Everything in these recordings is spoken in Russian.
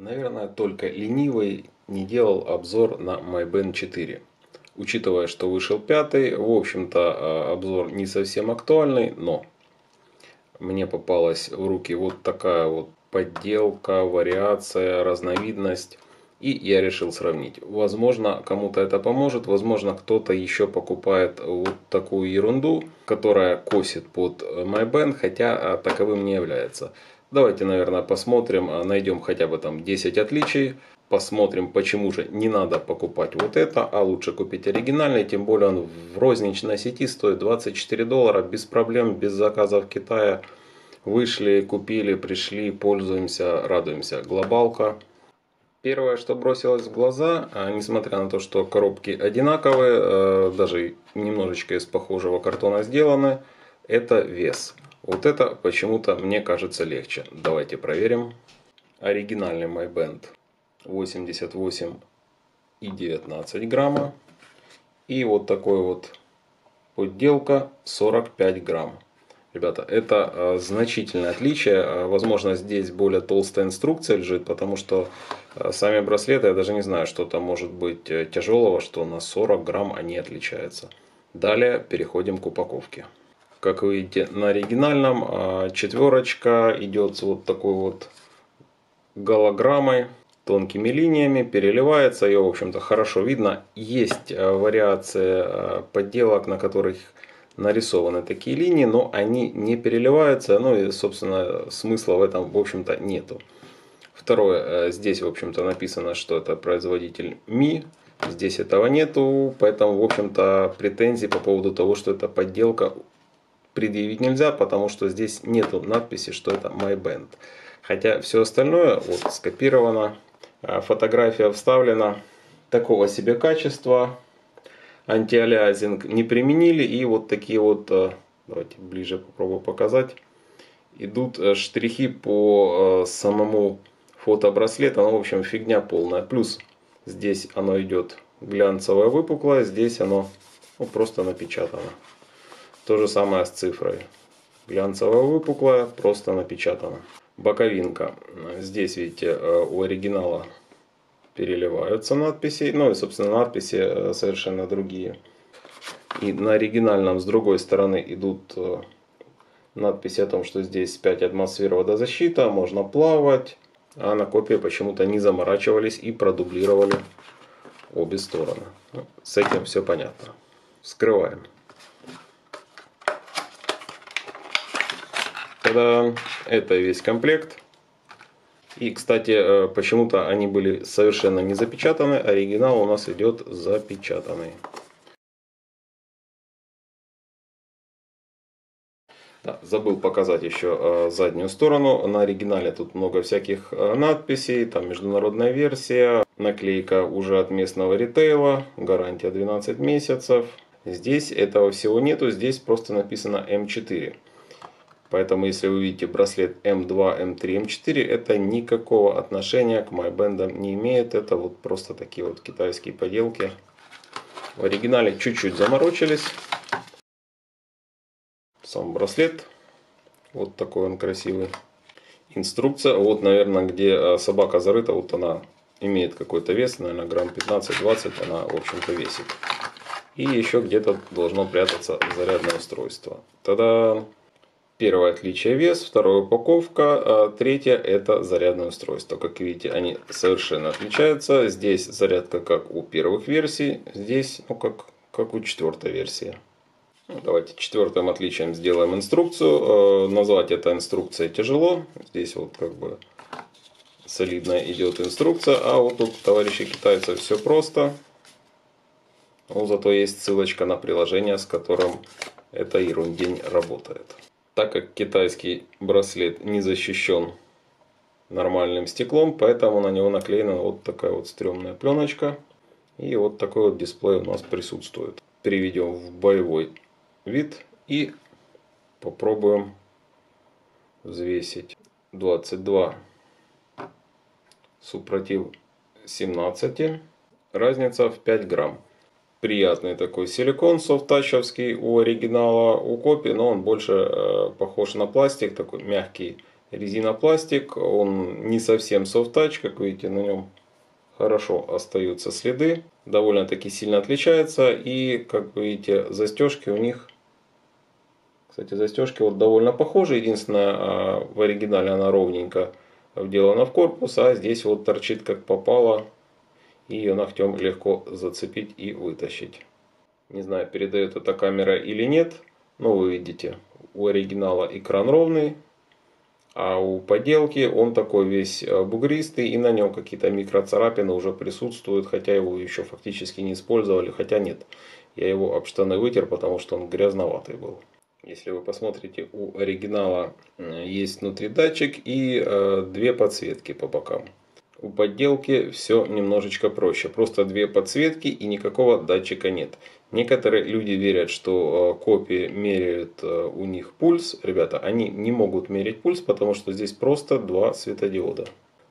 Наверное, только ленивый не делал обзор на My Band 4. Учитывая, что вышел пятый, в общем-то обзор не совсем актуальный, но мне попалась в руки вот такая вот подделка, вариация, разновидность. И я решил сравнить. Возможно, кому-то это поможет, возможно, кто-то еще покупает вот такую ерунду, которая косит под My Band, хотя таковым не является. Давайте, наверное, посмотрим, найдем хотя бы там 10 отличий. Посмотрим, почему же не надо покупать вот это, а лучше купить оригинальный. Тем более он в розничной сети стоит $24, без проблем, без заказа в Китае. Вышли, купили, пришли, пользуемся, радуемся. Глобалка. Первое, что бросилось в глаза, несмотря на то, что коробки одинаковые, даже немножечко из похожего картона сделаны, это вес. Вот это почему-то мне кажется легче. Давайте проверим. Оригинальный My Band 88,19 грамма. И вот такой вот подделка 45 грамм. Ребята, это значительное отличие. Возможно, здесь более толстая инструкция лежит, потому что сами браслеты, я даже не знаю, что там может быть тяжелого, что на 40 грамм они отличаются. Далее переходим к упаковке. Как вы видите, на оригинальном четверочка идет с вот такой вот голограммой, тонкими линиями, переливается. Ее, в общем-то, хорошо видно. Есть вариации подделок, на которых нарисованы такие линии, но они не переливаются, ну и, собственно, смысла в этом, в общем-то, нету. Второе, здесь, в общем-то, написано, что это производитель Mi, здесь этого нету, поэтому, в общем-то, претензий по поводу того, что это подделка, предъявить нельзя, потому что здесь нету надписи, что это My Band. Хотя все остальное вот скопировано, фотография вставлена, такого себе качества. Антиалиасинг не применили, и вот такие вот, давайте ближе попробую показать, идут штрихи по самому фотобраслету. Ну, в общем, фигня полная. Плюс здесь оно идет глянцевое, выпуклое, здесь оно просто напечатано. То же самое с цифрой. Глянцевое, выпуклое, просто напечатано. Боковинка. Здесь, видите, у оригинала переливаются надписи, ну и, собственно, надписи совершенно другие. И на оригинальном с другой стороны идут надписи о том, что здесь 5 атмосфер водозащита, можно плавать, а на копии почему-то не заморачивались и продублировали обе стороны. С этим все понятно. Вскрываем. Тогда это весь комплект. И, кстати, почему-то они были совершенно не запечатаны. Оригинал у нас идет запечатанный. Да, забыл показать еще заднюю сторону. На оригинале тут много всяких надписей. Там международная версия. Наклейка уже от местного ритейла. Гарантия 12 месяцев. Здесь этого всего нету. Здесь просто написано М4. Поэтому, если вы видите браслет М2, М3, М4, это никакого отношения к My Band не имеет. Это вот просто такие вот китайские поделки. В оригинале чуть-чуть заморочились. Сам браслет. Вот такой он красивый. Инструкция. Вот, наверное, где собака зарыта, вот она имеет какой-то вес. Наверное, грамм 15-20 она, в общем-то, весит. И еще где-то должно прятаться зарядное устройство. Тогда... Первое отличие вес, второе упаковка, третье это зарядное устройство. Как видите, они совершенно отличаются. Здесь зарядка как у первых версий, здесь как у четвертой версии. Давайте четвертым отличием сделаем инструкцию. Назвать это инструкцией тяжело. Здесь вот как бы солидная идет инструкция, а вот тут, товарищи китайцы, все просто. Но зато есть ссылочка на приложение, с которым эта ерундень работает. Так как китайский браслет не защищен нормальным стеклом, поэтому на него наклеена вот такая вот стрёмная пленочка. И вот такой вот дисплей у нас присутствует. Переведем в боевой вид и попробуем взвесить. 22 супротив 17. Разница в 5 грамм. Приятный такой силикон софттачевский у оригинала, у копии, но он больше похож на пластик, такой мягкий резина пластик, он не совсем soft touch, как видите, на нем хорошо остаются следы, довольно-таки сильно отличается, и как вы видите, застежки у них, кстати, застежки вот довольно похожи, единственное, в оригинале она ровненько вделана в корпус, а здесь вот торчит как попало, и ее ногтем легко зацепить и вытащить. Не знаю, передает эта камера или нет, но вы видите, у оригинала экран ровный, а у подделки он такой весь бугристый, и на нем какие-то микроцарапины уже присутствуют, хотя его еще фактически не использовали, хотя нет. Я его об штаны вытер, потому что он грязноватый был. Если вы посмотрите, у оригинала есть внутри датчик и две подсветки по бокам. У подделки все немножечко проще. Просто две подсветки и никакого датчика нет. Некоторые люди верят, что копии меряют у них пульс. Ребята, они не могут мерить пульс, потому что здесь просто два светодиода.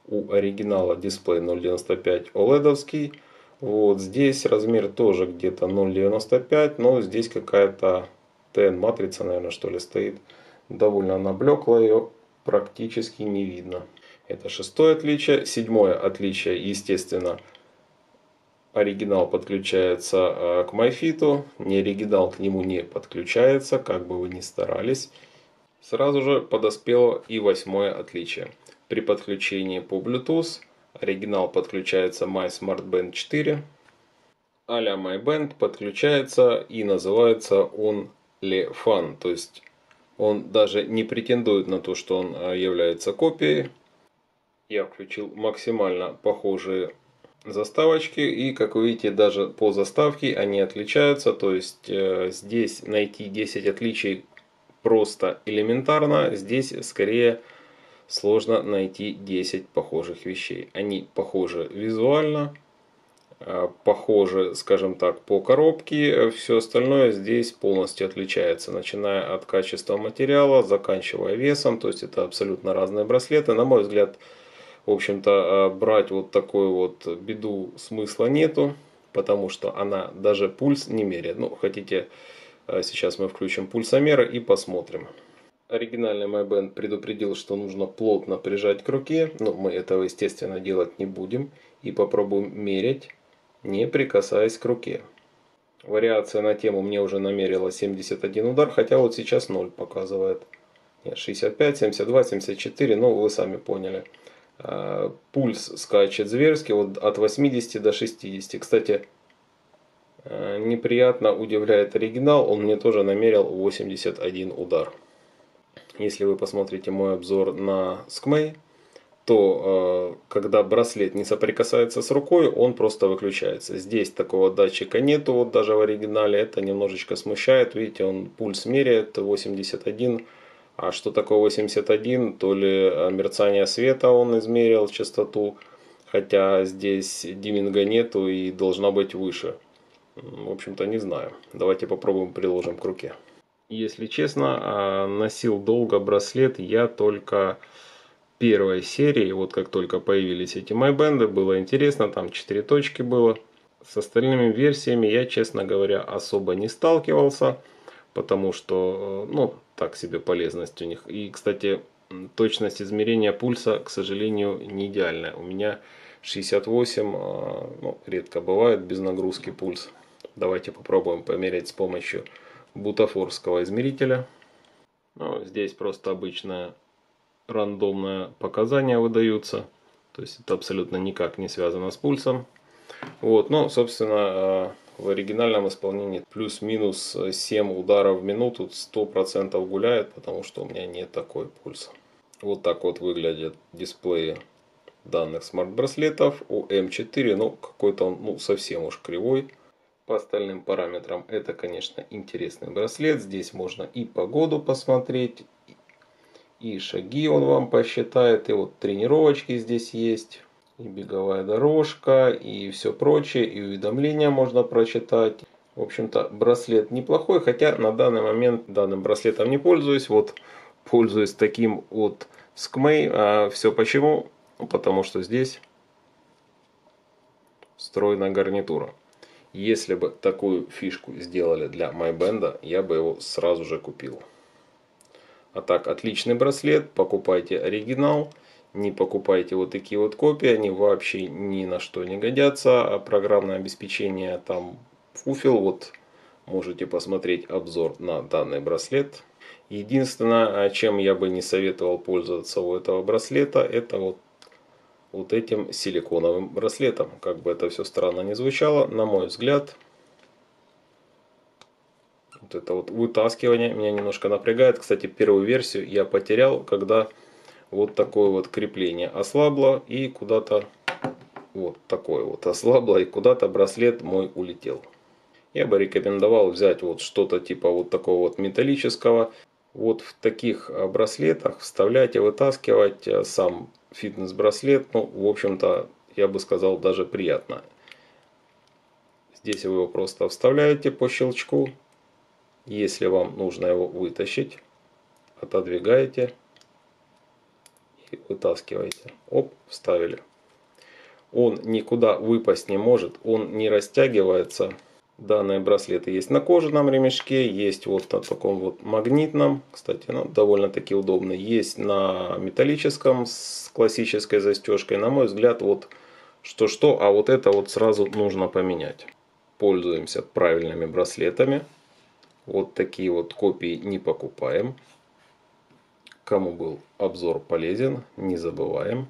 У оригинала дисплей 0.95 OLED-овский. Вот здесь размер тоже где-то 0.95, но здесь какая-то TN-матрица, наверное, что ли, стоит. Довольно наблекла, ее практически не видно. Это шестое отличие. Седьмое отличие, естественно, оригинал подключается к MyFit, не оригинал к нему не подключается, как бы вы ни старались. Сразу же подоспело и восьмое отличие. При подключении по Bluetooth оригинал подключается My Smart Band 4, а-ля My Band подключается и называется он LeFun, то есть он даже не претендует на то, что он является копией. Я включил максимально похожие заставочки, и как вы видите, даже по заставке они отличаются, то есть здесь найти 10 отличий просто элементарно, здесь скорее сложно найти 10 похожих вещей. Они похожи визуально, похожи, скажем так, по коробке, все остальное здесь полностью отличается, начиная от качества материала, заканчивая весом, то есть это абсолютно разные браслеты. На мой взгляд, в общем-то, брать вот такую вот беду смысла нету, потому что она даже пульс не меряет. Ну, хотите, сейчас мы включим пульсомер и посмотрим. Оригинальный My Band предупредил, что нужно плотно прижать к руке, но мы этого, естественно, делать не будем. И попробуем мерять, не прикасаясь к руке. Вариация на тему мне уже намерила 71 удар, хотя вот сейчас 0 показывает. Нет, 65, 72, 74, ну вы сами поняли. Пульс скачет зверски, вот от 80 до 60. Кстати, неприятно удивляет оригинал, он мне тоже намерил 81 удар. Если вы посмотрите мой обзор на Skmei, то когда браслет не соприкасается с рукой, он просто выключается. Здесь такого датчика нету, вот даже в оригинале, это немножечко смущает. Видите, он пульс меряет 81. А что такое 81? То ли мерцание света он измерил частоту, хотя здесь диминга нету и должна быть выше. В общем-то, не знаю. Давайте попробуем, приложим к руке. Если честно, носил долго браслет я только первой серии. Вот как только появились эти My Band, было интересно, там 4 точки было. С остальными версиями я, честно говоря, особо не сталкивался, потому что, ну, так себе полезность у них. И, кстати, точность измерения пульса, к сожалению, не идеальная. У меня 68, ну, редко бывает без нагрузки пульс. Давайте попробуем померять с помощью бутафорского измерителя. Ну, здесь просто обычное рандомное показания выдаются. То есть это абсолютно никак не связано с пульсом. Вот, но, собственно, в оригинальном исполнении плюс-минус 7 ударов в минуту 100% гуляет, потому что у меня нет такой пульса. Вот так вот выглядят дисплеи данных смарт-браслетов. У М4, ну, какой-то он, ну, совсем уж кривой. По остальным параметрам это, конечно, интересный браслет. Здесь можно и погоду посмотреть, и шаги он вам посчитает, и вот тренировочки здесь есть. И беговая дорожка, и все прочее, и уведомления можно прочитать. В общем-то, браслет неплохой, хотя на данный момент данным браслетом не пользуюсь. Вот пользуюсь таким от Skmei. А все почему? Потому что здесь встроена гарнитура. Если бы такую фишку сделали для My Band, я бы его сразу же купил. А так, отличный браслет, покупайте оригинал, не покупайте вот такие вот копии, они вообще ни на что не годятся. А программное обеспечение там фуфел, вот можете посмотреть обзор на данный браслет. Единственное, чем я бы не советовал пользоваться у этого браслета, это вот этим силиконовым браслетом. Как бы это все странно не звучало, на мой взгляд, вот это вот вытаскивание меня немножко напрягает. Кстати, первую версию я потерял, когда вот такое вот крепление ослабло и куда-то вот такое вот ослабло и куда-то браслет мой улетел. Я бы рекомендовал взять вот что-то типа вот такого вот металлического. Вот в таких браслетах вставлять и вытаскивать сам фитнес-браслет, ну, в общем-то, я бы сказал, даже приятно. Здесь вы его просто вставляете по щелчку. Если вам нужно его вытащить, отодвигаете и вытаскиваете. Оп, вставили. Он никуда выпасть не может, он не растягивается. Данные браслеты есть на кожаном ремешке, есть вот на таком вот магнитном, кстати, ну, довольно-таки удобный. Есть на металлическом с классической застежкой. На мой взгляд, вот что-что, а вот это вот сразу нужно поменять. Пользуемся правильными браслетами. Вот такие вот копии не покупаем. Кому был обзор полезен, не забываем